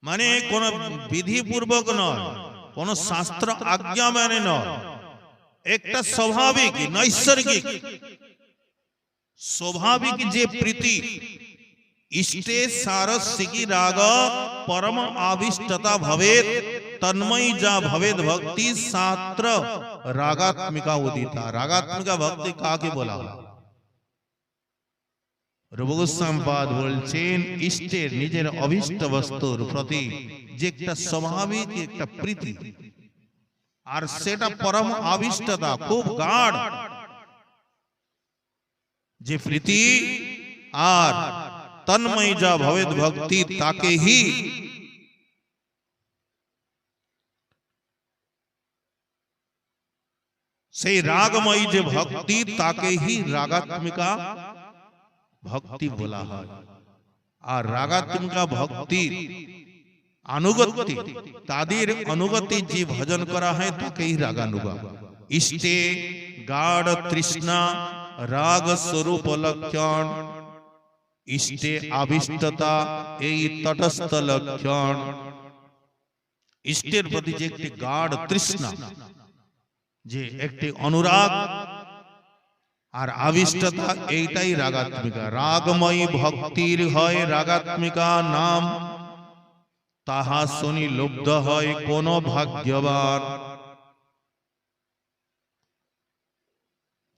মানে কোন বিধিপূর্বক নয়, কোন শাস্ত্র আজ্ঞা মানে নয়, একটা স্বাভাবিক নৈসর্গিক স্বাভাবিক যে প্রীতি, ইষ্টে সারস্যিকি রাগ পরম আবিষ্টতা ভবেত তন্ময়ী যা ভবেদ ভক্তি শাস্ত্র রাগাত্মিকা উদিতা। রাগাত্মিকা ভক্তি কাকে বলা হয়? रूप गोस्वामी पाद বলছেন, ইষ্টের নিজের অভিষ্ট বস্তুর প্রতি যে একটা স্বাভাবিক একটা প্রীতি, আর সেটা পরম আবিষ্টতা, খুব গাঢ় যে প্রীতি, আর তন্ময় যা ভবেদ ভক্তি, তাকে হি সেই রাগময়ী যে ভক্তি, তাকে হি রাগাত্মিকা ভক্তি বলা হয়। আর রাগাত্মিকা ভক্তি अनुगत्य तादेर अनुगत्य जे भजन करा है ताकेई रागानुगा। इष्टे गाढ़ तृष्णा राग स्वरूप लक्षण, इष्टे आविष्टता এই तटस्थ लक्षण। इष्टेर प्रति जे एकटी गाढ़ तृष्णा, जे एकटी अनुराग আর আবিষ্টতা, এইটাই রাগাত্মিকা। রাগময়ী ভক্তির হয় রাগাত্মিকা নাম। তাহা শুনি লুব্ধ হয় কোন ভাগ্যবান।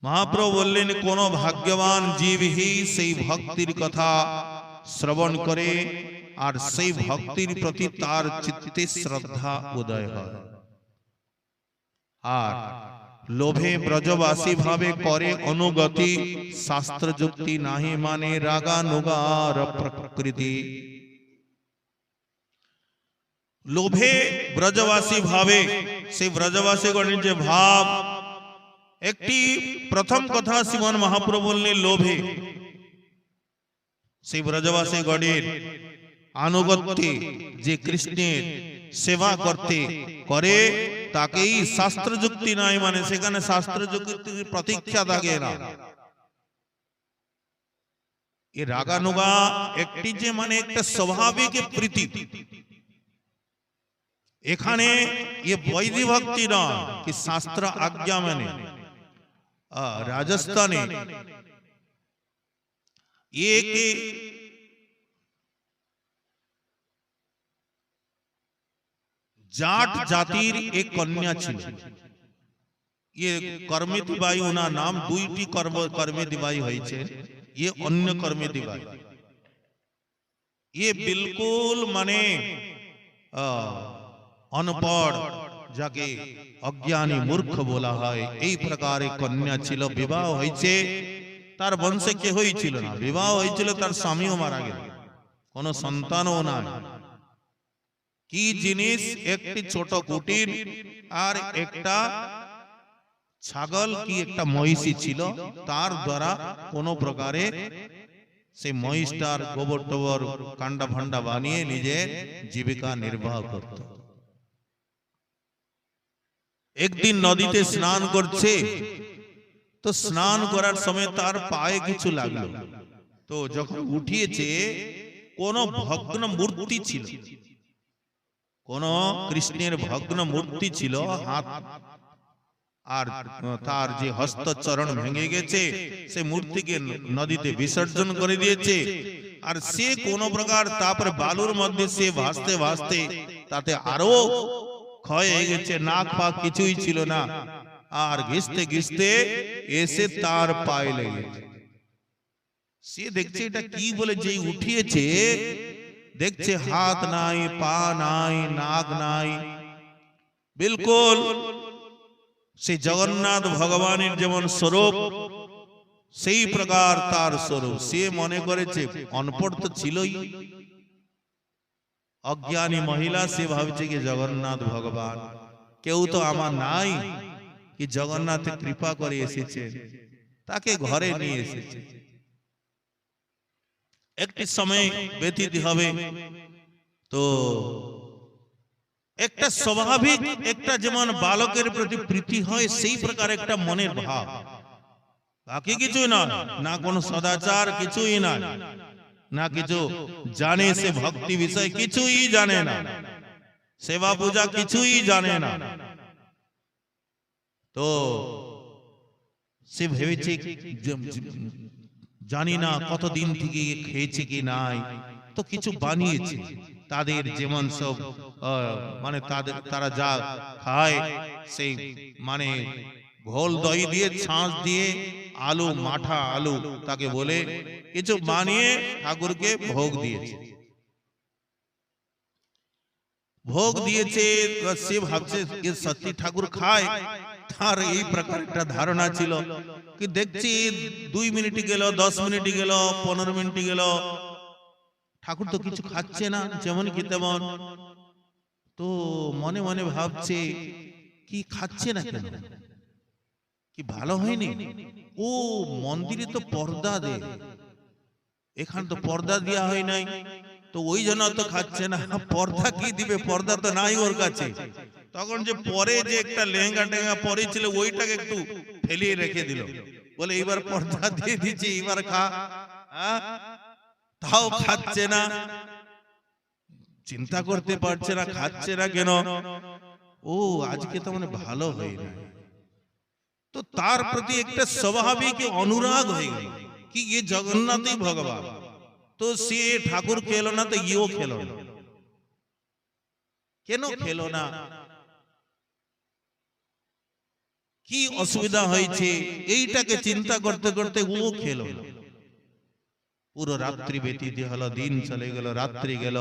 মহাপ্রভু বললেন কোন ভাগ্যবান জীবই সেই ভক্তির কথা শ্রবণ করে আর সেই ভক্তির প্রতি তার চিত্তে শ্রদ্ধা উদয় হয়। আর লোভে ব্রজবাসী ভাবে করে অনুগতি, শাস্ত্র যুক্তি নাহি মানে রাগানুগার প্রকৃতি। লোভে ব্রজবাসী ভাবে, সেই ব্রজবাসীগণের যে ভাব, একটি প্রথম কথা শ্রীমন মহাপ্রভু বললেন লোভে, সেই ব্রজবাসীগণের আনুগত্যে, যে কৃষ্ণের সেবা করতে করে তাকেই শাস্ত্র যুক্তি নাই মানে, সেখানে শাস্ত্র যুক্তির প্রতীক্ষা থাকে না। এই রাগানুগা একটি যে মানে একটা স্বাভাবিক প্রীতি, এখানে ये বৈদিক ভক্তি নয় कि শাস্ত্র আজ্ঞা মানে। রাজস্থানে एक जाट জাতির এক কন্যা ছিল, ये कर्मेती बाई ওনার নাম, দুইটি कर्मेती बाई হয়েছে, ये অন্য कर्मेती बाई। ये बिल्कुल মানে अनपढ़, যাকে অজ্ঞানী মূর্খ বলা হয়, এই প্রকারে কন্যা ছিল। বিবাহ হয়েছে, তার বংশে কেহই ছিল না। বিবাহ হয়েছিল, তার স্বামীও মারা গেল, কোন সন্তানও নাই। কি জিনিস, একটি ছোট কুটির আর একটা ছাগল কি একটা মহিষী ছিল, তার দ্বারা কোন প্রকারে সেই মহিষটার গোবর টোবর কান্ডা ভান্ডা বানিয়ে নিজের জীবিকা নির্বাহ করত। একদিন নদীতে স্নান করছে, তো স্নান করার সময় তার পায়ে কিছু লাগলো। তো যখন উঠিয়েছে, কোন ভগ্ন মূর্তি ছিল, কোন কৃষ্ণের ভগ্ন মূর্তি ছিল, হাত আর তার যে হস্তচরণ ভেঙে গেছে, সে মূর্তিকে নদীতে বিসর্জন করে দিয়েছে। আর সে কোন প্রকার তারপরে বালুর মধ্যে সে ভাসতে ভাসতে তাতে আরো ক্ষয় হয়ে গেছে, নাক পাক কিছুই ছিল না। আর ঘিসতে ঘিসতে এসে তার পায়ে লেগেছে। সে দেখছে এটা কি, বলে যেই উঠিয়েছে দেখছে হাত নাই, পা নাই, নাক নাই, বিলকুল সেই জগন্নাথ ভগবানের যেমন স্বরূপ, সেই প্রকার তার স্বরূপ। সে মনে করেছে, অনপড় তো ছিলই, অজ্ঞানী মহিলা, সে ভাবছে কি জগন্নাথ ভগবান, কেউ তো আমার নাই, কি জগন্নাথ কৃপা করে এসেছে, তাকে ঘরে নিয়ে এসেছে। একটি সময় ব্যতীত হবে, তো একটা স্বাভাবিক একটা যেমন বালকের প্রতি প্রীতি হয়, সেই প্রকার একটা মনের ভাব, বাকি কিছুই না, না কোনো সদাচার কিছুই না, না কিছু জানে সে ভক্তি বিষয় কিছুই জানে না, সেবা পূজা কিছুই জানে না। তো সে ভেবেছে জানি না কতদিন থেকে খেয়েছে কি নাই, তো কিছু বানিয়েছে তাদের যেমন সব মানে তারা যা খায়, সেই মানে ঘোল দই দিয়ে, ছাঁচ দিয়ে, আলু, মাঠা আলু তাকে বলে, কিছু বানিয়ে ঠাকুরকে ভোগ দিয়েছে। ভোগ দিয়েছে, সে ভাবছে সত্যি ঠাকুর খায়, তার এই প্রকার একটা ধারণা ছিল। কি দেখছি 2 মিনিট গেল, 10 মিনিট গেল, 15 মিনিট গেল, ঠাকুর তো কিছু খাচ্ছে না, যেমন কি তেমন। তো মনে মনে ভাবছে কি খাচ্ছে না কেন, কি ভালো হয়নি? ও মন্দিরে তো পর্দা দে, এখানে তো পর্দা দেওয়া হয় নাই, তো ওই জন্য তো খাচ্ছে না। পর্দা কি দিবে, পর্দা তো নাই ওর কাছে। তখন যে পরে যে একটা লেহেঙ্গা টেঙ্গা পরেছিল, ওইটাকে একটু ফেলিয়ে রেখে দিল, বলে এবার পর্দা দিয়ে দিচ্ছি, এবার খা। তাও খাচ্ছে না, চিন্তা করতে পারছে না, খাচ্ছে না কেন। ও আজকে তো মানে ভালো হয় না, তো তার প্রতি একটা স্বাভাবিক অনুরাগ হয়ে গেল কি ये জগন্নাথই ভগবান। তো সে ঠাকুর খেলো না, তো ইও খেলো না। কেন খেলো না, কি অসুবিধা হয়েছে, এইটাকে চিন্তা করতে করতে ও খেলো না। পুরো রাত্রি ব্যতীত হলো, দিন চলে গেল, রাত্রি গেল।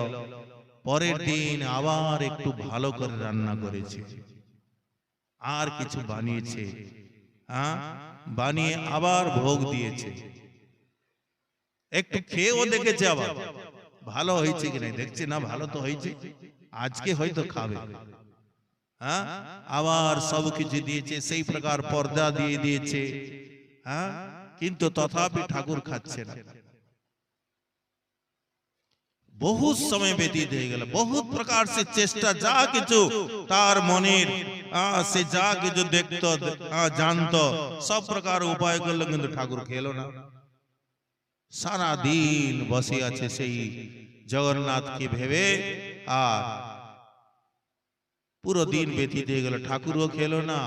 পরের দিন আবার একটু ভালো করে রান্না করেছে, আর কিছু বানিয়েছে, বানিয়ে আবার ভোগ দিয়েছে। একটু খেয়েও দেখেছে, আবার ভালো হয়েছে কিনা, দেখছে না ভালো তো হয়েছে, আজকে হয়তো খাবে। আবার সবকিছু দিয়েছে, সেই প্রকার পর্দা দিয়ে দিয়েছে, কিন্তু তথাপি ঠাকুর খাচ্ছে না। बहुत समय व्यतीत हो गया, बहुत प्रकार से चेष्टा, जा किछु तार मनेर से जा किछु देखतो जानतो, सब प्रकार उपाय करलो, किन्तु ठाकुर खेलो ना। सारा दिन बसे आछे सेई जगन्नाथ के भेबे, आर पुरो दिन व्यतीत हो गया, ठाकुरो खेलो ना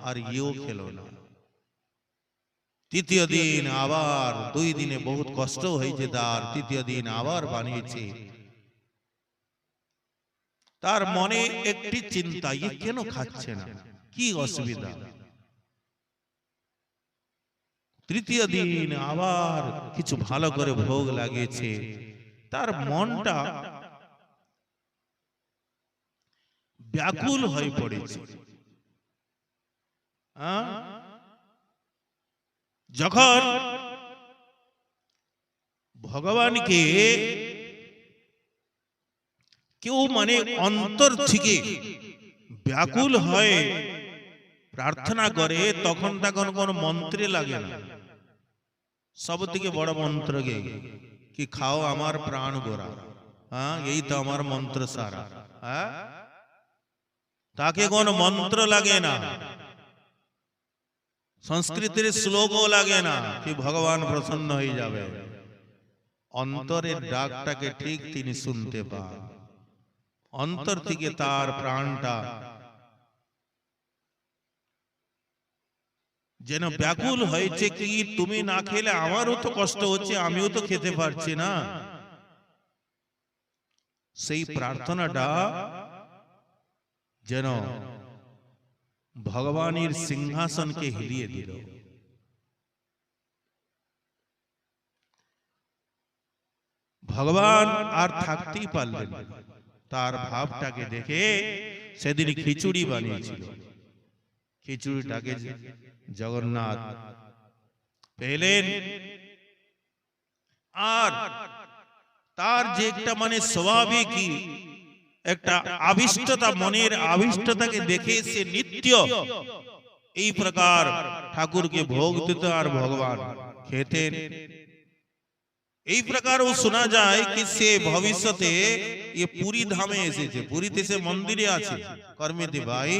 और इयो खेलो ना। तृतीय दिन आबार, दुई दिने बहुत कष्ट हয়েছে তার, तृतीय दिन आबार বানিয়েছে। তার মনে একটি চিন্তা, ये কেন খাচ্ছে না, কি অসুবিধা। তৃতীয় দিন আবার কিছু ভালো করে ভোগ লাগিয়েছে, তার মনটা ব্যাকুল হয়ে পড়েছে। যখন ভগবানকে কেউ মানে অন্তর থেকে ব্যাকুল হয়ে প্রার্থনা করে, তখন তখন কোন মন্ত্রে লাগে না, সব থেকে বড় মন্ত্র গে কি খাও আমার প্রাণ গোরা, এই তো আমার মন্ত্র সারা। তাকে কোন মন্ত্র লাগে না, সংস্কৃতের শ্লোকও লাগে না কি ভগবান প্রসন্ন হয়ে যাবে। অন্তরের ডাকটাকে ঠিক তিনি শুনতে পান, অন্তর থেকে তার প্রাণটা যেন ব্যাকুল হয়েছে, কি তুমি না খেলে আমারও তো কষ্ট হচ্ছে, আমিও তো খেতে পারছি না। সেই প্রার্থনাটা যেন ভগবানের সিংহাসনকে হিলিয়ে দিল। ভগবান আর থাকতেই পারলেন, তার ভাবটাকে দেখে সেদিন খিচুড়ি বানিয়েছিল, খিচুড়িটাকে জগন্নাথ পেলেন। আর তার যে একটা মানে স্বাভাবিক একটা আবিষ্টতা, মনের আবিষ্টতাকে দেখে সে নিত্য এই প্রকার ঠাকুরকে ভোগ দিত আর ভগবান খেতেন। এই প্রকারও শোনা যায় কি সে ভবিষ্যতে পুরী ধামে এসেছে, পুরীতে সে মন্দিরে আছে কর্মেতে ভাই,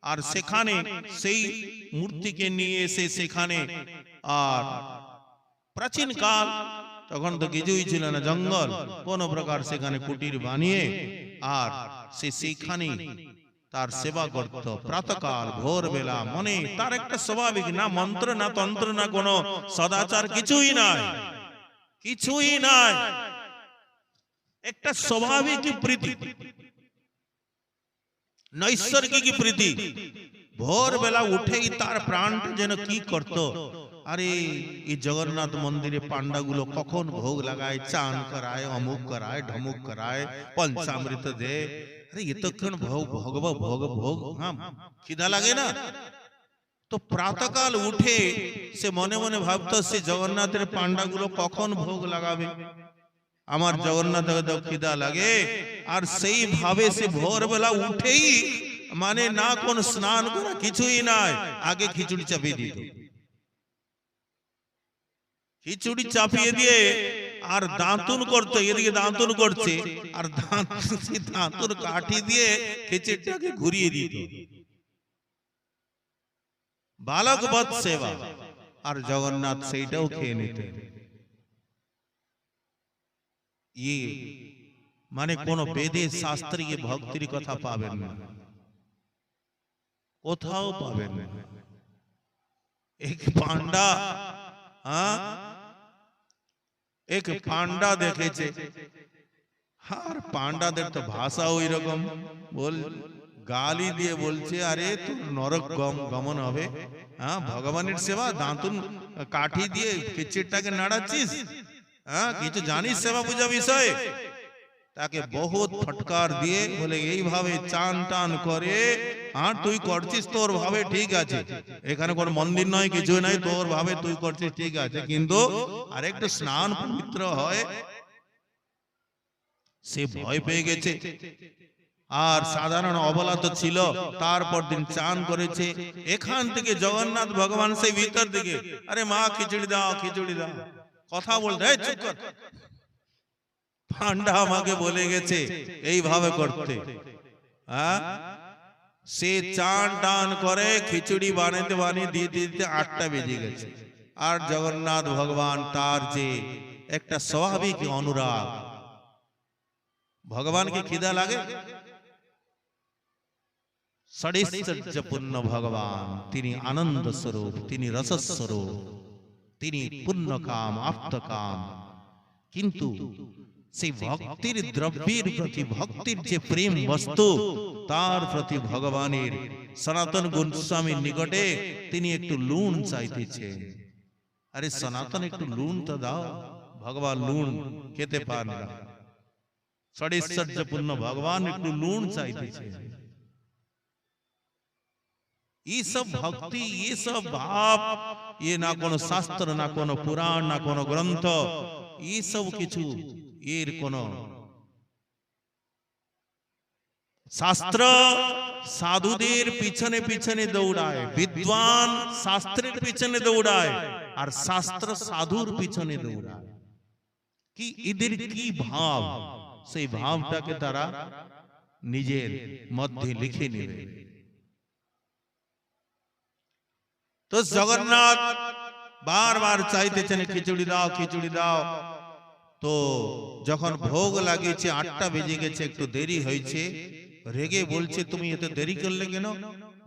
আর সেখানে সেই মূর্তিকে নিয়ে এসে সেখানে, আর প্রাচীন কাল তখন তো কিছুই ছিল না, জঙ্গল, কোন প্রকার সেখানে কুটির বানিয়ে আর সে সেইখানে তার সেবা করত প্রাতকাল ভোরবেলা। মনে তার একটা স্বাভাবিক, না মন্ত্র না তন্ত্র না কোন সদাচার, কিছুই নাই, কিছুই নাই, একটা স্বাভাবিক প্রীতি, নৈসর্গিক প্রীতি। ভোরবেলা উঠেই তার প্রাণটা যেন কি করত, আরে এই জগন্নাথ মন্দিরে পান্ডাগুলো কখন ভোগ লাগায়, চান করায়, অমুক করায়, ঢমুক করায়, পঞ্চামৃত দে, আরে এতক্ষণ ভোগ ভোগ ভোগ ভোগ, খিদা লাগে না? তো প্রাতকাল উঠে সে মনে মনে ভাবতো, সে জগন্নাথের পান্ডাগুলো কখন ভোগ লাগাবে, আমার জগন্নাথের তো খিদা লাগে। আর সেই ভাবে সে ভোরবেলা উঠেই মানে না কোন স্নান করা, কিছুই নাই, আগে খিচুড়ি চাপিয়ে দিত, খিচুড়ি চাপিয়ে দিয়ে আর দাঁতুন করতো, এদিকে দাঁতুন করছে আর দাঁতুন কাঠি দিয়ে খিচুড়িটাকে ঘুরিয়ে দিত। বালক বৎ সেবা, আর জগন্নাথ সেইটাও খেয়ে নিতেন। মানে কোন বেদে শাস্ত্রে ভক্তির কথা পাবেন না, কোথাও পাবেন না। এক পান্ডা, এক পান্ডা দেখেছে আর পান্ডাদের তো ভাষা ওই রকম, বল গালি দিয়ে বলছে আরে তোর নরক গমন হবে। হ্যাঁ, ভগবানের সেবা দাঁতুন কাঠি দিয়ে খিচুড়িটাকে নাড়াচ্ছিস? হ্যাঁ, কিছু জানিস সেবা পূজা বিষয়ে? তাকে বহুত ফটকার দিয়ে বলে এইভাবে চান টান করে, আর তুই করছিস তোর ভাবে ঠিক আছে, এখানে কোন মন্দির নয়, কিছু নাই, তোর ভাবে তুই করছিস ঠিক আছে, কিন্তু আরেকটু স্নান পবিত্র হয়। সে ভয় পেয়ে গেছে, আর সাধারণ অবলা তো ছিল, তারপর দিন চান করেছে। এখান থেকে জগন্নাথ ভগবান সেই ভিতর দিকে, আরে মা খিচুড়ি দাও, খিচুড়ি দাও, কথা বলতে, এই চুপ কর, পান্ডা আমাকে বলে গেছে এইভাবে করতে। হ্যাঁ, সে চান টান করে খিচুড়ি বানাতে বানিয়ে দিতে দিতে 8টা বেজে গেছে। আর জগন্নাথ ভগবান তার যে একটা স্বাভাবিক অনুরাগ, ভগবানকে খিদা লাগে, ষড়ৈশ্বর্যপূর্ণ ভগবান, তিনি আনন্দ স্বরূপ, তিনি রসস্বরূপ, তিনি পূর্ণকাম আপ্তকাম। কিন্তু সেই ভক্তির দ্রব্যের প্রতি, ভক্তির যে প্রেম বস্তু, তার প্রতি ভগবানের সনাতন গোস্বামীর নিকটে তিনি একটু লুণ চাইতেছেন। আরে সনাতন একটু লুণ তো দাও, ভগবান লুণ খেতে পান না, ষড়ৈশ্বর্যপূর্ণ ভগবান একটু লুণ চাইতেছে। ये सब भक्ति, ये सब भाव, ये ना कोनो शास्त्र, ना कोनो पुराण, ना कोनो ग्रंथ, ये सब किछु एर कोनो शास्त्र साधुदेर पिछने पिछने दौड़ाए, विद्वान शास्त्रेर पिछने दौड़ाए, और शास्त्र साधुर पिछने दौड़ाए। कि इधर की भाव, সেই ভাবটাকে তারা নিজের মধ্যে লিখে নেবে। তো জগন্নাথ বারবার চাইতেছেন খিচুড়ি দাও, খিচুড়ি দাও। তো যখন ভোগ লাগিয়েছে, 8টা বেজে গেছে, একটু দেরি হয়েছে, রেগে বলছে তুমি এত দেরি করলে কেন?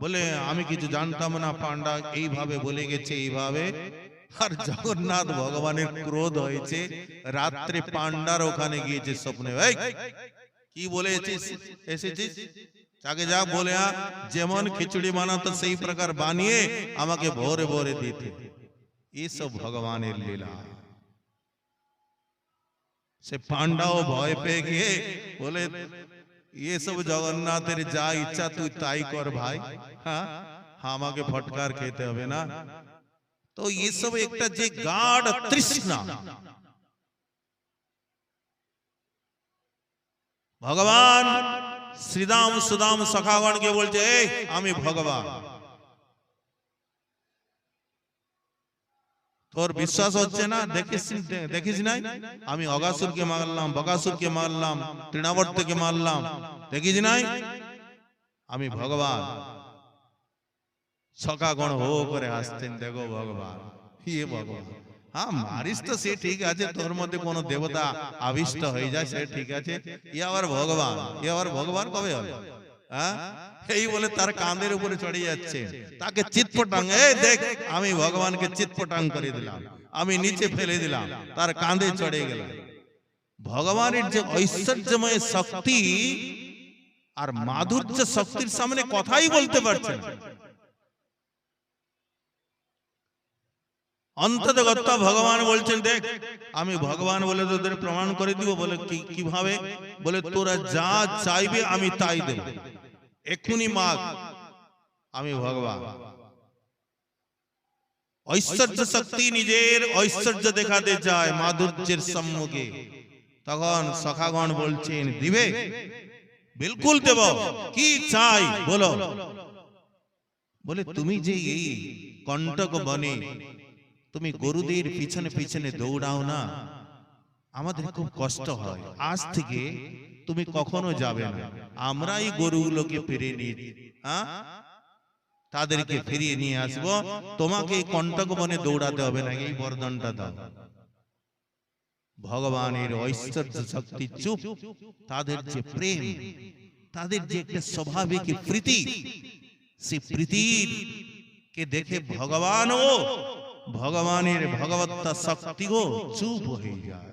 বলে আমি কিছু জানতাম না, পান্ডা এইভাবে বলে গেছে, এইভাবে। আর জগন্নাথ ভগবানের ক্রোধ হয়েছে, রাত্রে পান্ডার ওখানে গিয়েছে স্বপ্নে, ভাই কি বলে এসেছিস, তাকে যা বলে যেমন খিচুড়ি বানাতো সেই প্রকার বানিয়ে আমাকে ভোরে ভোরে দিতে। এইসব ভগবানের লীলা। সে পান্ডাও ভয় পেয়ে গিয়ে বলে এসব জগন্নাথের যা ইচ্ছা তুই তাই কর ভাই, হ্যাঁ আমাকে ফটকার খেতে হবে না। তো এসব একটা যে গাঢ় তৃষ্ণা, ভগবান শ্রীদাম সুদাম সখাগণকে বলছে আমি ভগবান, তোর বিশ্বাস হচ্ছে না? দেখিস নাই আমি অগাসুরকে মারলাম, বকাসুরকে মারলাম, তৃণাবর্তকে মারলাম, দেখিস নাই আমি ভগবান। সখাগণ হো করে হাসতেন, দেখো ভগবান, ইয়ে ভগবান। হ্যাঁ মারিস তো সে ঠিক আছে, তোর মধ্যে কোন দেবতা আবিষ্ট হয়ে যায় সে ঠিক আছে, ই আবার ভগবান, ই আবার ভগবান কবে হবে? হ্যাঁ, এই বলে তার কাঁধের উপরে চড়ে যাচ্ছে, তাকে চিৎপটাং, এই দেখ আমি ভগবানকে চিৎপটাং করে দিলাম, আমি নিচে ফেলে দিলাম, তার কাঁধে চড়ে গেলাম। ভগবানের যে ঐশ্বর্যময় শক্তি আর মাধুর্য শক্তির সামনে কথাই বলতে পারছে না। অন্ততগত ভগবান বলছেন দেখ আমি ভগবান বলে তোদের প্রমাণ করে দিব। বলে কিভাবে? বলে তোরা যা চাইবে আমি তাই দেব, এক্ষুনি মাগ, আমি ভগবান। ঐশ্বর্য শক্তি নিজের ঐশ্বর্য দেখাতে চায় মাধুর্যের সম্মুখে। তখন সখাগণ বলছেন দিবে, বিলকুল দেব, কি চাই বলো। বলে তুমি যে এই কণ্টক বনে তুমি গরুদের পিছনে পিছনে দৌড়াও না, আমাদের খুব কষ্ট হয়, আজ থেকে তুমি কখনো যাবে না, আমরাই গরুগুলোকে ফিরিয়ে নিয়ে তাদেরকে ফিরিয়ে নিয়ে আসবো, তোমাকে এই কণ্টক বনে দৌড়াতে হবে না, এই বরদানটা দাও। ভগবানের ঐশ্বর্য শক্তি চুপ, তাদের যে প্রেম, তাদের যে একটা স্বাভাবিক প্রীতি, সেই প্রীতির কে দেখে ভগবানও, ভগবানের ভগবত্তা শক্তিও চুপ হয়ে যায়।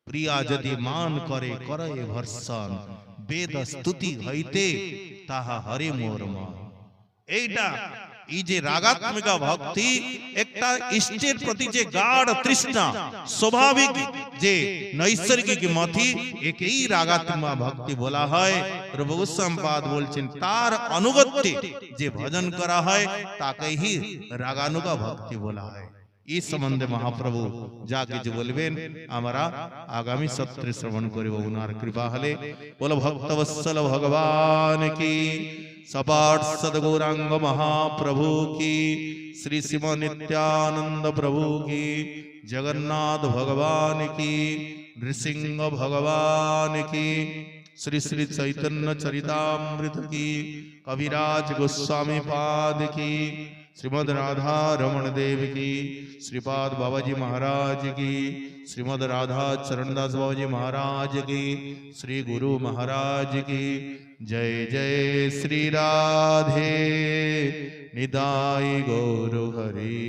প্রিয়া যদি মান করে করে ভর্ষণ, বেদ স্তুতি হইতে তাহা হরে মোর মন। এইটা এই যে রাগাত্মিকা ভক্তি, একটা ইষ্টের প্রতি যে গাঢ় তৃষ্ণা, স্বাভাবিক যে নৈসর্গিক মতি, একেই রাগাত্মা ভক্তি বলা হয়। প্রভু গোস্বামীপাদ বলছেন তার অনুগত্যে যে ভজন করা হয় তাকেই রাগানুগা ভক্তি বলা হয়। এই সম্বন্ধে মহাপ্রভু যা কিছু বলবেন আমরা আগামী সত্রে শ্রবণ করিব উনার কৃপা হলে। বল ভক্তবৎসল ভগবান কি, सपाट सदगौरांग महाप्रभु की, श्री शिव नित्यानंद प्रभु की, जगन्नाथ भगवान की, नृसिंह भगवान की, श्री श्री चैतन्य चरितामृत की, कविराज गोस्वामी पाद की, श्रीमद राधा रमण देव की, श्रीपाद बाबाजी महाराज की, श्रीमद राधा चरणदास बाबाजी महाराज की, श्री गुरु महाराज की। जय जय श्री राधे निताई गौर हरि।